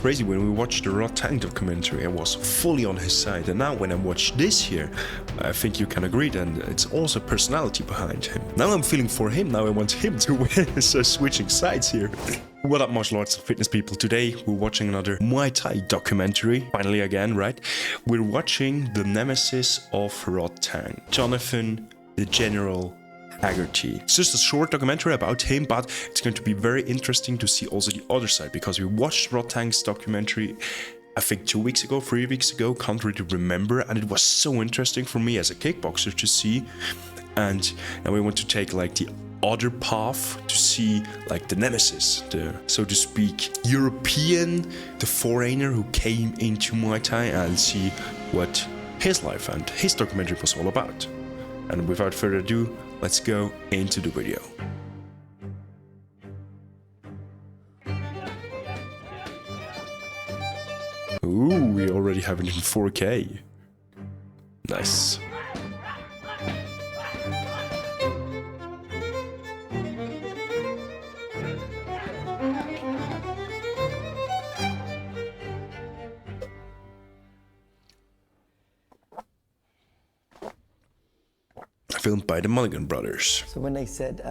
crazy. When we watched the Rodtang documentary, I was fully on his side, and now when I watch this here, I think you can agree that it's also personality behind him. Now I'm feeling for him, now I want him to win, so switching sides here. What up, martial arts and fitness people? Today we're watching another Muay Thai documentary, finally again, right? We're watching the nemesis of Rodtang, Jonathan the General Haggerty. It's just a short documentary about him, but it's going to be very interesting to see also the other side, because we watched Rodtang's documentary I think 2 weeks ago, 3 weeks ago, can't really remember, and it was so interesting for me as a kickboxer to see. And now we want to take like the other path to see like the nemesis, the, so to speak, European, the foreigner who came into Muay Thai, and see what his life and his documentary was all about. And without further ado, let's go into the video. Ooh, we already have it in 4K. Nice. Filmed by the Mulligan brothers. So when they said,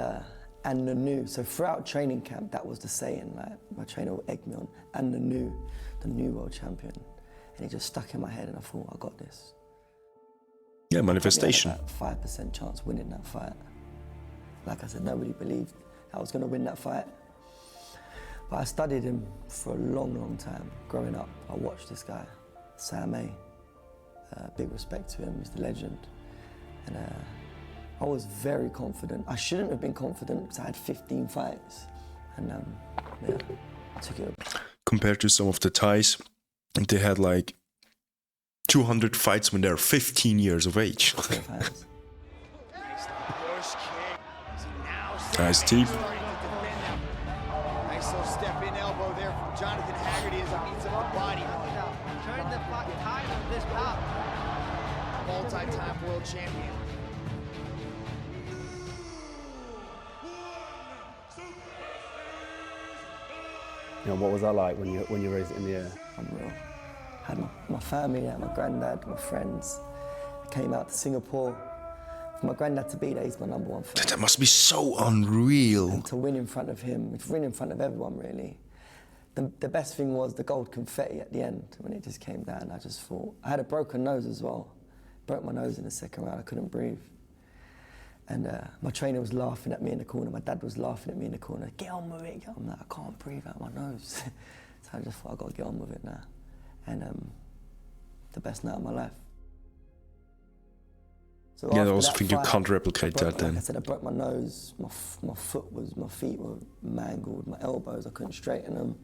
and the new, so throughout training camp, that was the saying, like, my trainer would egg me on, and the new world champion. And it just stuck in my head, and I thought, I got this. Yeah, manifestation. I had about 5% chance winning that fight. Like I said, nobody believed I was gonna win that fight. But I studied him for a long, long time. Growing up, I watched this guy, Sam A. Big respect to him, he's the legend. And I was very confident. I shouldn't have been confident because I had 15 fights. And yeah, I took it. Compared to some of the Thais, they had like 200 fights when they're 15 years of age. Nice deep. Nice little step in elbow there from Jonathan Haggerty as he beats up the body. Turn the tide of this bout. Multi-time world champion. You know, what was that like when you raised it in the air? Unreal. I had my family, I had my granddad, my friends. I came out to Singapore. For my granddad to be there, he's my #1 fan. That must be so unreal. And to win in front of him, to win in front of everyone, really. The best thing was the gold confetti at the end, when it just came down. I just thought, I had a broken nose as well. Broke my nose in the second round, I couldn't breathe. And my trainer was laughing at me in the corner, my dad was laughing at me in the corner, get on with it, I'm like, I can't breathe out my nose. So I just thought, I've got to get on with it now. And the best night of my life. So yeah, I also think you can't replicate that then. Like I said, I broke my nose, my feet were mangled, my elbows, I couldn't straighten them.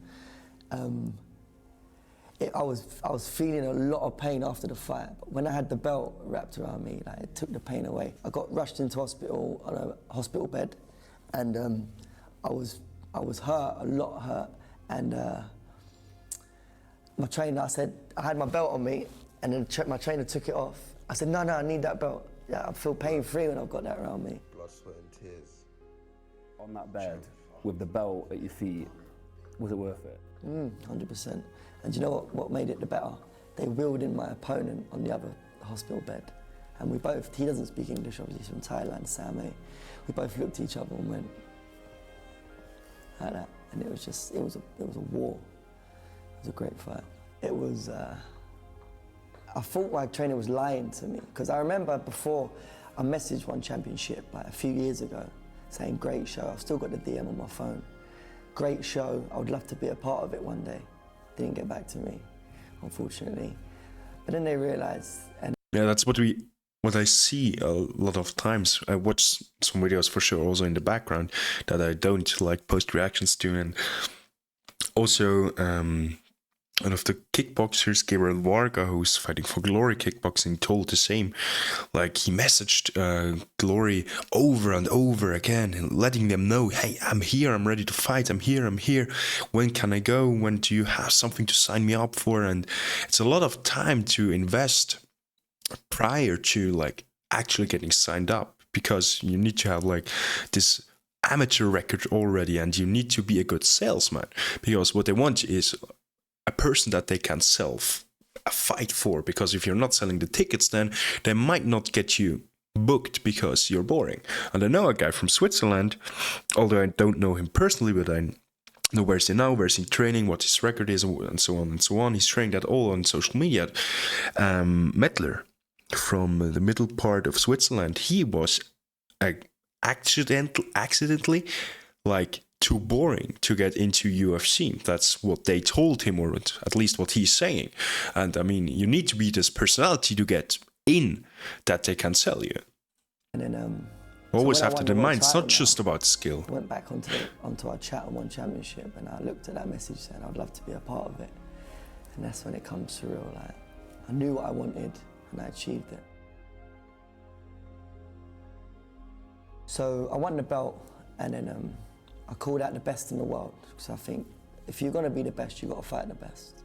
I was feeling a lot of pain after the fight, but when I had the belt wrapped around me, like, it took the pain away. I got rushed into hospital on a hospital bed, and I was hurt, a lot hurt, and my trainer, I said, I had my belt on me, and then my trainer took it off. I said, no, I need that belt. Yeah, I feel pain-free when I've got that around me. Blood, sweat, and tears. On that bed, with the belt at your feet, was it worth it? 100%. And you know what made it the better? They wheeled in my opponent on the other hospital bed. And we both, he doesn't speak English, obviously, he's from Thailand, Sam A. We both looked at each other and went, like that. And it was just, it was a war. It was a great fight. It was, I thought my trainer was lying to me, because I remember before I messaged one championship like a few years ago saying, great show, I've still got the DM on my phone. Great show, I would love to be a part of it one day. Didn't get back to me, unfortunately. But then they realized, and Yeah, that's what I see a lot of times. I watch some videos for sure also in the background that I don't like post reactions to, and also one of the kickboxers, Gabriel Varga, who's fighting for Glory Kickboxing, told the same. Like, he messaged Glory over and over again, and letting them know, hey, I'm here, I'm ready to fight, I'm here. When can I go? When do you have something to sign me up for? And it's a lot of time to invest prior to like actually getting signed up, because you need to have like this amateur record already, and you need to be a good salesman, because what they want is a person that they can sell a fight for, because if you're not selling the tickets, then they might not get you booked because you're boring. And I know a guy from Switzerland, although I don't know him personally, but I know where's he now, where's he training, what his record is, and so on and so on. He's training that all on social media. Mettler from the middle part of Switzerland, he was accidentally like too boring to get into UFC. That's what they told him, or at least what he's saying. And I mean, you need to be this personality to get in that they can sell you. And then always so have to mind, it's not just about skill. I went back onto our chat on One Championship, and I looked at that message saying I'd love to be a part of it. And that's when it comes surreal. Like, I knew what I wanted and I achieved it. So I won the belt, and then I called out the best in the world, because I think if you're going to be the best, you've got to fight the best.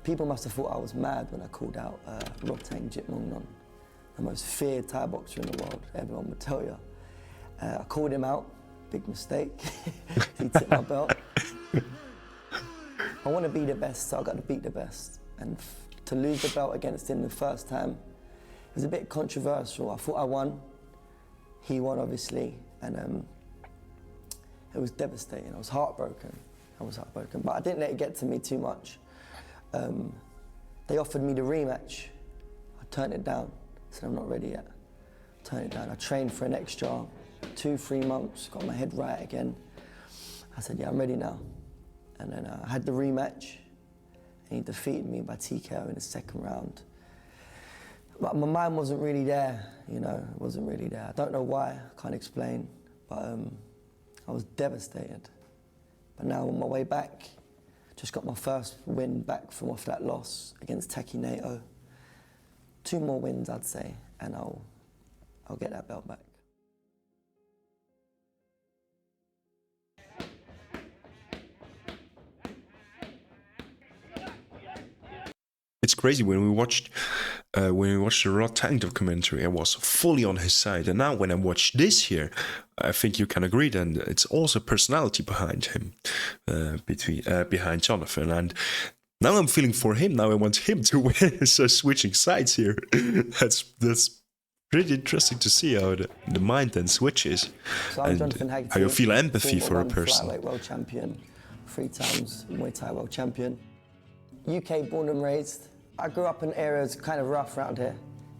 People must have thought I was mad when I called out Rodtang, the most feared Thai boxer in the world, everyone would tell you. I called him out, big mistake. He took my belt. I want to be the best, so I got to beat the best. And to lose the belt against him the first time, it was a bit controversial. I thought I won. He won, obviously, and it was devastating. I was heartbroken. But I didn't let it get to me too much. They offered me the rematch. I turned it down. I said, I'm not ready yet. Turned it down. I trained for an extra 2-3 months, got my head right again. I said, yeah, I'm ready now. And then I had the rematch, and he defeated me by TKO in the second round. But my mind wasn't really there, you know, it wasn't really there. I don't know why, I can't explain, but I was devastated. But now on my way back, just got my first win back from off that loss against Taki Nato. 2 more wins, I'd say, and I'll get that belt back. It's crazy when we watched the Rodtang documentary. I was fully on his side, and now when I watch this here, I think you can agree. And it's also personality behind him, behind Jonathan. And now I'm feeling for him. Now I want him to win. So switching sides here, that's pretty interesting to see how the mind then switches, So I'm and Jonathan Haggerty, how you feel empathy for a former person. flyweight world champion, 3 times Muay Thai world champion. UK born and raised. I grew up in areas kind of rough around here,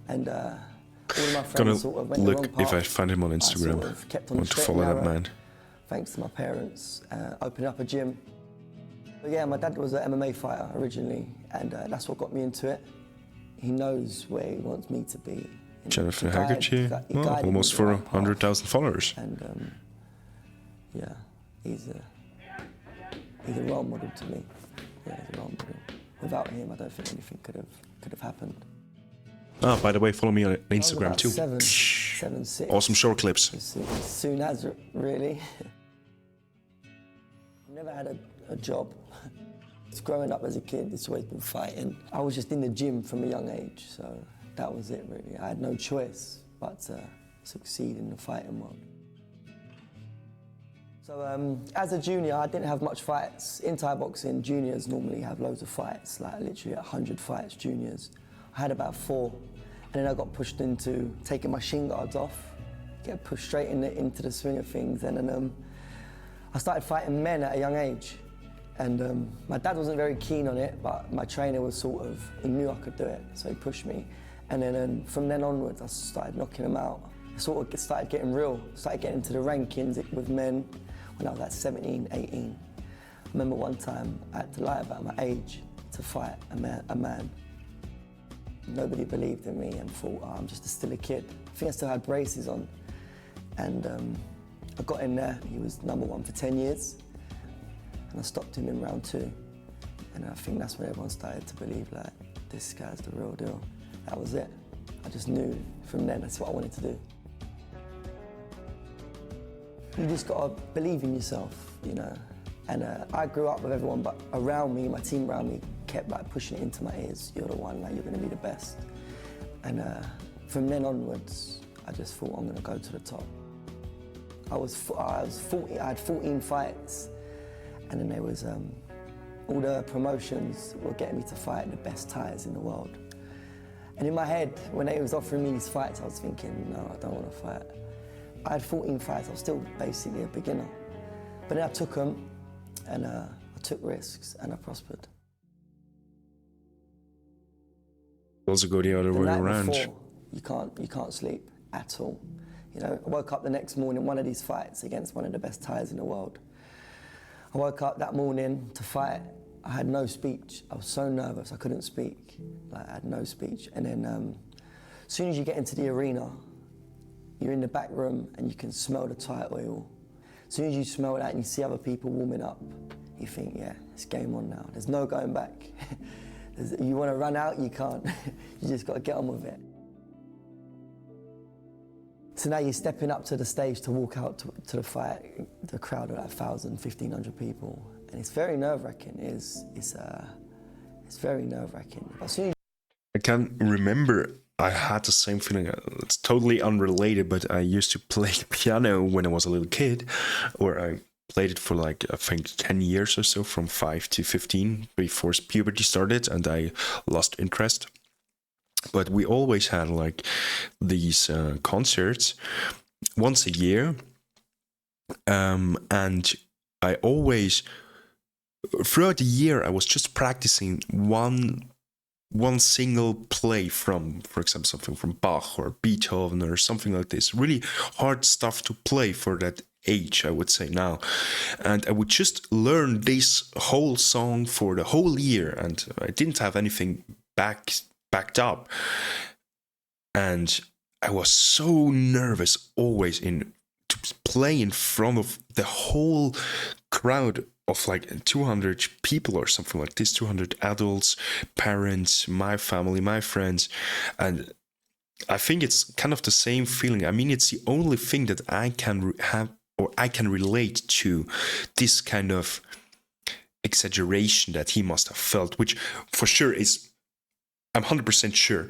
and all of my friends sort of went the wrong Look path. if I find him on Instagram. I sort of kept on I want the to straight follow and that narrow, man. thanks to my parents, opening up a gym. But yeah, my dad was an MMA fighter originally, and that's what got me into it. He knows where he wants me to be. Jonathan He guided- Haggerty, he well, guided me almost the right 100,000 path. followers. And yeah, he's a role model to me. Yeah, he's a role model. Without him, I don't think anything could have happened. Ah, by the way, follow me on I was Instagram about too. 7, 6. Awesome short clips. As soon as, really. Never had a job. It's growing up as a kid, it's always been fighting. I was just in the gym from a young age, so that was it really. I had no choice but to succeed in the fighting world. So as a junior, I didn't have much fights. In Thai boxing, juniors normally have loads of fights, like literally 100 fights, juniors. I had about 4, and then I got pushed into taking my shin guards off, get pushed straight into the swing of things, and then I started fighting men at a young age. And my dad wasn't very keen on it, but my trainer was he knew I could do it, so he pushed me. And then from then onwards, I started knocking them out. I sort of started getting real, started getting into the rankings with men when I was like 17, 18. I remember one time I had to lie about my age to fight a man. Nobody believed in me and thought, oh, I'm just still a kid. I think I still had braces on. And I got in there, he was #1 for 10 years. And I stopped him in round 2. And I think that's when everyone started to believe, like, this guy's the real deal. That was it. I just knew from then that's what I wanted to do. You just gotta believe in yourself, you know. And I grew up with everyone, but around me, my team around me, kept like pushing it into my ears. You're the one, like, you're gonna be the best. And from then onwards, I just thought I'm gonna go to the top. I had 14 fights, and then there was all the promotions were getting me to fight the best Thais in the world. And in my head, when they was offering me these fights, I was thinking, no, I don't want to fight. I had 14 fights, I was still basically a beginner. But then I took them, and I took risks, and I prospered. Also go the other The way night around. before, you can't sleep at all. You know, I woke up the next morning, one of these fights against one of the best Thais in the world. I woke up that morning to fight. I had no speech. I was so nervous, I couldn't speak. Like, I had no speech. And then as soon as you get into the arena, you're in the back room and you can smell the Thai oil. As soon as you smell that and you see other people warming up, you think, yeah, it's game on now. There's no going back. You want to run out, you can't. You just got to get on with it. So now you're stepping up to the stage to walk out to the fight, the crowd of like 1,000, 1,500 people. And it's very nerve-wracking. It's very nerve-wracking. As soon as I can remember I had the same feeling. It's totally unrelated, but I used to play the piano when I was a little kid, or I played it for like, I think 10 years or so, from 5 to 15, before puberty started, and I lost interest. But we always had like these concerts once a year, and I always, throughout the year, I was just practicing one single play from, for example, something from Bach or Beethoven or something like this. Really hard stuff to play for that age, I would say now. And I would just learn this whole song for the whole year, and I didn't have anything backed up. And I was so nervous always to play in front of the whole crowd of like 200 people or something like this, 200 adults, parents, my family, my friends. And I think it's kind of the same feeling. I mean, it's the only thing that I can have, or I can relate to, this kind of exaggeration that he must have felt, which for sure is, I'm 100% sure,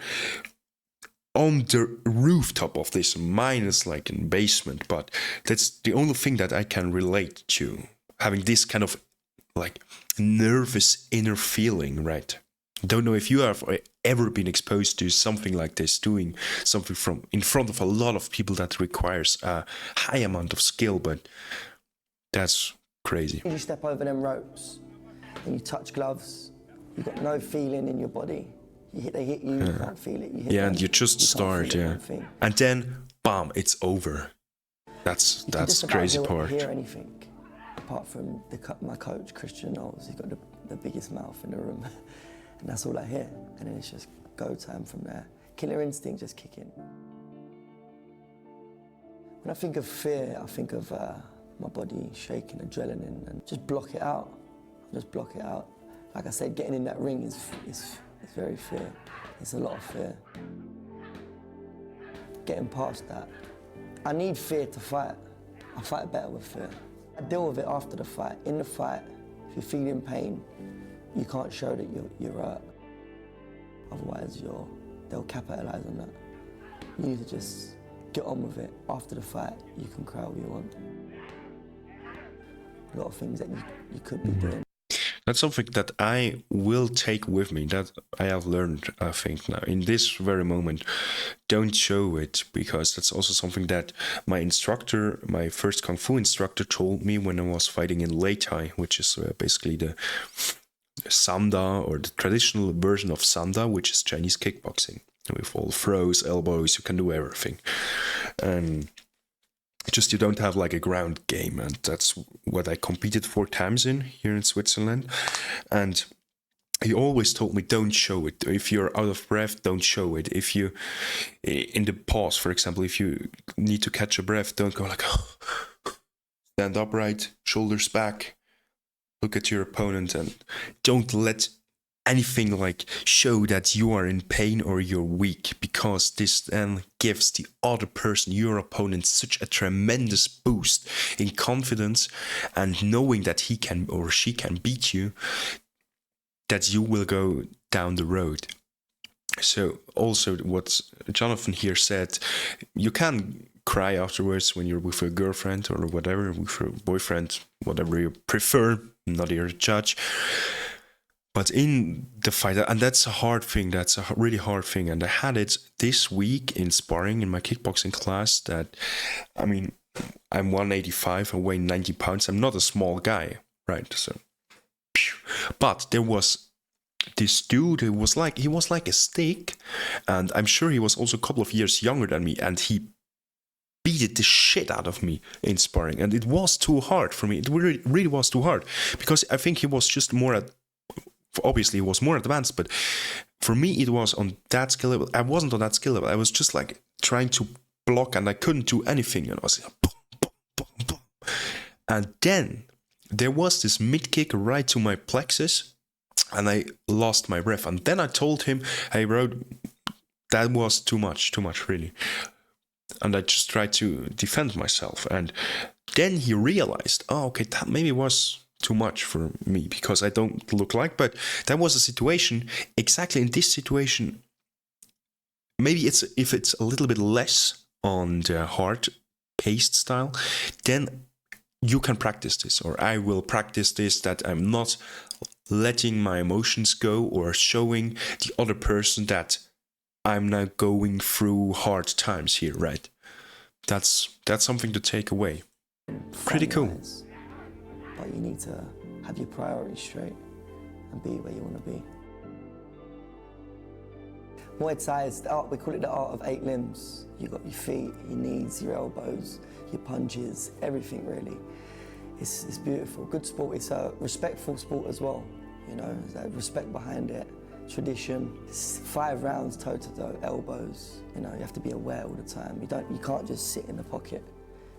on the rooftop of this, minus like in basement, but that's the only thing that I can relate to, having this kind of like nervous inner feeling, right? Don't know if you have ever been exposed to something like this, doing something from in front of a lot of people that requires a high amount of skill, but that's crazy. you step over them ropes and you touch gloves, you've got no feeling in your body. They hit you, you can't feel it. You hit them, And you just start, and then, bam, it's over. That's just crazy about part. Hear anything apart from my coach Christian Knowles. He's got the biggest mouth in the room, and that's all I hear. And then it's just go time from there. Killer instinct just kick in. When I think of fear, I think of my body shaking, adrenaline, and just block it out. Just block it out. Like I said, getting in that ring is very fear. It's a lot of fear. Getting past that. I need fear to fight. I fight better with fear. I deal with it after the fight. In the fight, if you're feeling pain, you can't show that you're hurt. Otherwise, they'll capitalize on that. You need to just get on with it. After the fight, you can cry all you want. A lot of things that you could be doing. That's something that I will take with me, that I have learned, I think, now. In this very moment, don't show it, because that's also something that my instructor, my first Kung Fu instructor, told me when I was fighting in Muay Thai, which is basically the Sanda, or the traditional version of Sanda, which is Chinese kickboxing. With all throws, elbows, you can do everything. And just you don't have like a ground game, and that's what I competed 4 times in here in Switzerland. And he always told me, don't show it. If you're out of breath, don't show it. If you, in the pause, for example, if you need to catch a breath, don't go like, stand upright, shoulders back, look at your opponent, and don't let anything like show that you are in pain or you're weak, because this then gives the other person, your opponent, such a tremendous boost in confidence and knowing that he can or she can beat you, that you will go down the road. So also what Jonathan here said, you can cry afterwards when you're with a girlfriend or whatever, with a boyfriend, whatever you prefer, I'm not here to judge. But in the fight, and that's a hard thing, that's a really hard thing. And I had it this week in sparring in my kickboxing class that, I mean, I'm 185, I weigh 90 pounds. I'm not a small guy, right? So, but there was this dude who was like, he was like a stick. And I'm sure he was also a couple of years younger than me. And he beat the shit out of me in sparring. And it was too hard for me. It really was too hard. Because I think he was just more obviously he was more advanced, but for me it was on that skill level. I wasn't on that skill level. I was just like trying to block and I couldn't do anything. And I was like, boom, boom, boom, boom. And then there was this mid kick right to my plexus and I lost my breath. And then I told him, hey bro, that was too much really. And I just tried to defend myself. And then he realized, oh, okay, that maybe was too much for me because I don't look like, but that was a situation, exactly in this situation, maybe if it's a little bit less on the hard-paced style, then you can practice this, or I will practice this, that I'm not letting my emotions go or showing the other person that I'm now going through hard times here, right? That's something to take away. Pretty cool. But you need to have your priorities straight and be where you want to be. Muay Thai is the art, we call it the art of 8 limbs. You've got your feet, your knees, your elbows, your punches, everything really. It's beautiful. Good sport, it's a respectful sport as well. You know, there's that respect behind it, tradition. It's 5 rounds toe to toe, elbows. You know, you have to be aware all the time. You can't just sit in the pocket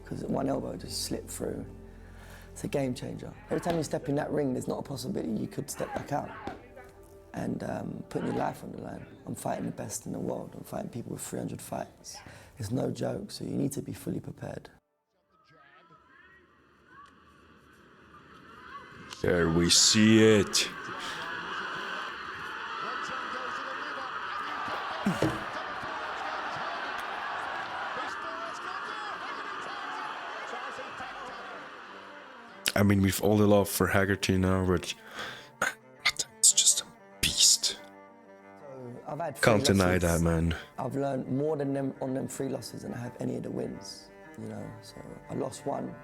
because one elbow just slipped through. It's a game changer. Every time you step in that ring, there's not a possibility you could step back out and putting your life on the line. I'm fighting the best in the world. I'm fighting people with 300 fights. It's no joke, so you need to be fully prepared. There we see it. I mean, we've all the love for Haggerty now, but it's just a beast. I've had Can't deny losses. that, man. I've learned more than them on them 3 losses than I have any of the wins. You know, so I lost one,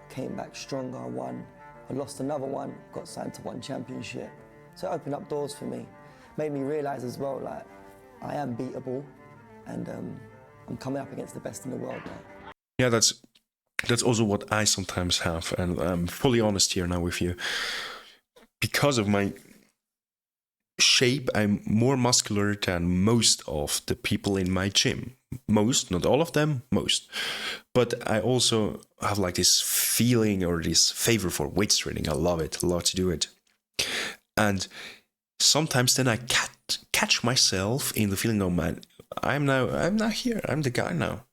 came back stronger, won. I lost another one, got signed to 1 championship. So it opened up doors for me. Made me realise as well, like, I am beatable, and I'm coming up against the best in the world now. Yeah, that's also what I sometimes have, and I'm fully honest here now with you. Because of my shape, I'm more muscular than most of the people in my gym. Most, not all of them, most. But I also have like this feeling or this favor for weight training. I love it, I love to do it. And sometimes then I catch myself in the feeling, oh man, I'm now here, I'm the guy now.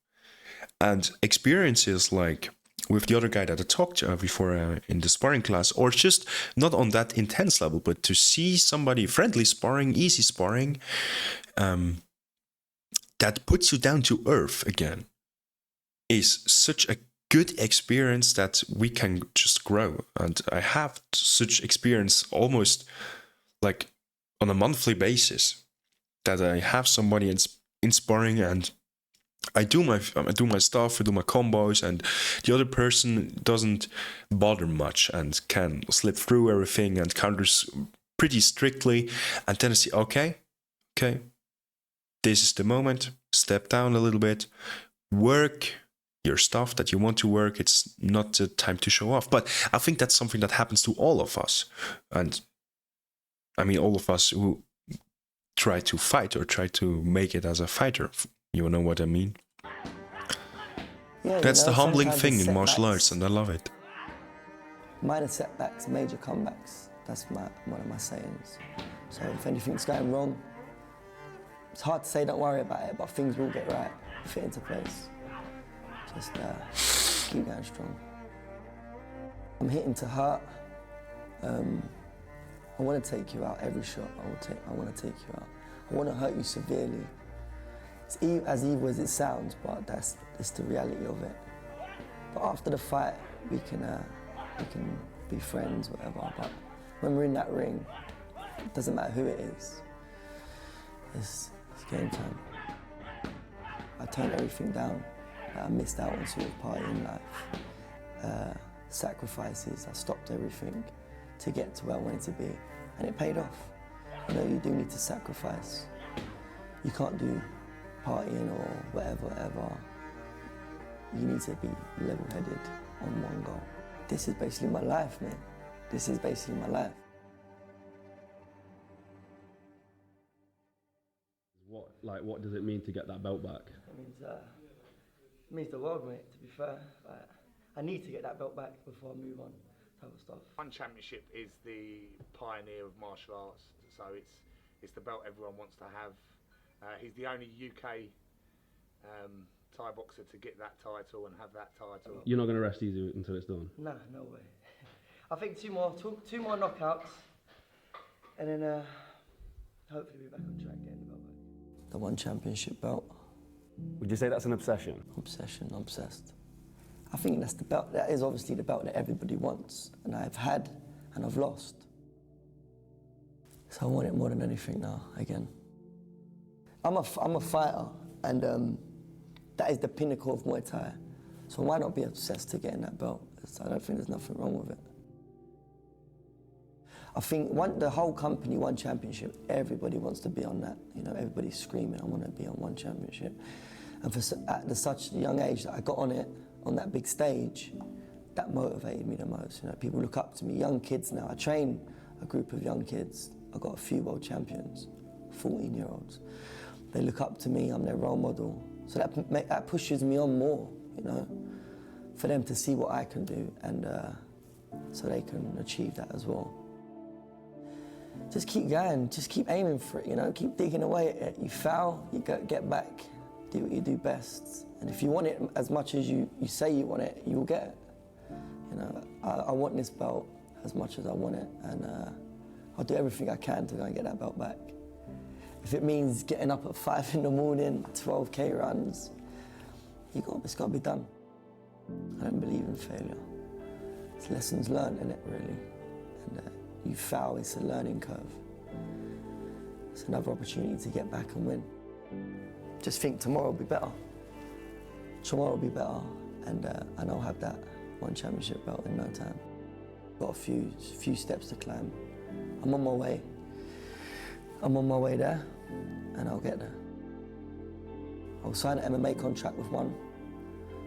And experiences like with the other guy that I talked to before in the sparring class, or just not on that intense level, but to see somebody friendly sparring, easy sparring, that puts you down to earth again, is such a good experience that we can just grow. And I have such experience almost like on a monthly basis, that I have somebody in sparring and I do my stuff, I do my combos, and the other person doesn't bother much and can slip through everything and counters pretty strictly. And then I see, okay, this is the moment. Step down a little bit, work your stuff that you want to work. It's not the time to show off. But I think that's something that happens to all of us, and I mean all of us who try to fight or try to make it as a fighter. You know what I mean? Yeah, that's the humbling sometimes thing it's in martial setbacks. arts, and I love it. Minor setbacks, major comebacks. That's one of my sayings. So if anything's going wrong, it's hard to say don't worry about it, but things will get right, fit into place. Just keep going strong. I'm hitting to hurt. I want to take you out every shot. I want to take you out. I want to hurt you severely. It's as evil as it sounds, but that's the reality of it. But after the fight, we can be friends, whatever. But when we're in that ring, It doesn't matter who it is. It's game time. I turned everything down. I missed out on sort of partying life, sacrifices. I stopped everything to get to where I wanted to be, and it paid off. You know, you do need to sacrifice. You can't do partying or whatever. You need to be level-headed on one goal. This is basically my life, man. This is basically my life. What does it mean to get that belt back? It means the world, mate, to be fair. I need to get that belt back before I move on, type of stuff. One Championship is the pioneer of martial arts, so it's the belt everyone wants to have. He's the only UK Thai boxer to get that title and have that title. You're not going to rest easy until it's done? Nah, no way. I think two more knockouts, and then hopefully be back on track getting the belt back. The One Championship belt. Would you say that's an obsession? Obsession, obsessed. I think that's the belt, that is obviously the belt that everybody wants, and I've had and I've lost. So I want it more than anything now, again. I'm a fighter, and that is the pinnacle of Muay Thai. So why not be obsessed to getting that belt? I don't think there's nothing wrong with it. I think the whole company, One Championship, everybody wants to be on that. You know, everybody's screaming, I want to be on One Championship. And at such a young age that I got on it, on that big stage, that motivated me the most. You know, people look up to me, young kids now. I train a group of young kids. I've got a few world champions, 14-year-olds. They look up to me, I'm their role model. So that pushes me on more, you know, for them to see what I can do, and so they can achieve that as well. Just keep going, just keep aiming for it, you know, keep digging away at it. You foul, you get back, do what you do best. And if you want it as much as you say you want it, you'll get it. You know, I want this belt as much as I want it, and I'll do everything I can to go and get that belt back. If it means getting up at 5 in the morning, 12K runs, it's got to be done. I don't believe in failure. It's lessons learned in it, really. And you foul, it's a learning curve. It's another opportunity to get back and win. Just think tomorrow will be better. Tomorrow will be better, and I'll have that One Championship belt in no time. Got a few steps to climb. I'm on my way. I'm on my way there, and I'll get there. I'll sign an MMA contract with One,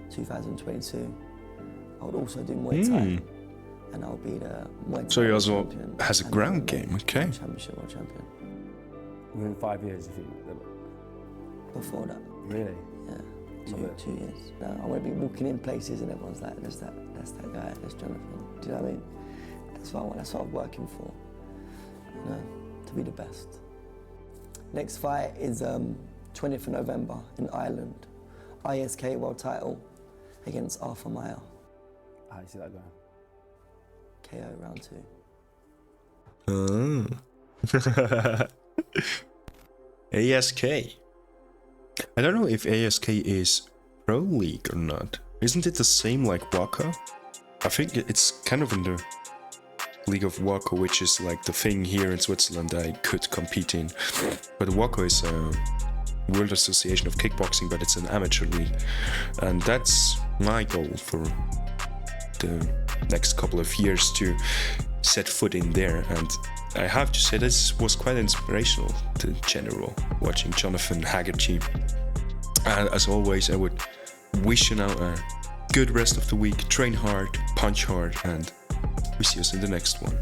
2022. I would also do Muay Thai, and I'll be the Muay Thai So he also champion has a and ground the game, okay. Championship world champion. Within 5 years, if you... Before that, Really? yeah, 2 years. Now I want to be walking in places and everyone's like, that's that guy, that's Jonathan. Do you know what I mean? That's what I want. That's what I'm working for. You know, to be the best. Next fight is 20th of November in Ireland. ISK world title against Arthur Meyer. How do you see that going? KO round 2. ASK. I don't know if ASK is pro league or not. Isn't it the same like Waka? I think it's kind of in the league of Waka, which is like the thing here in Switzerland I could compete in. But Waka is a World Association of Kickboxing, but it's an amateur league. And that's my goal for the next couple of years, to set foot in there. And I have to say this was quite inspirational to general, watching Jonathan Haggerty. And as always, I would wish you now a good rest of the week, train hard, punch hard, and we see us in the next one.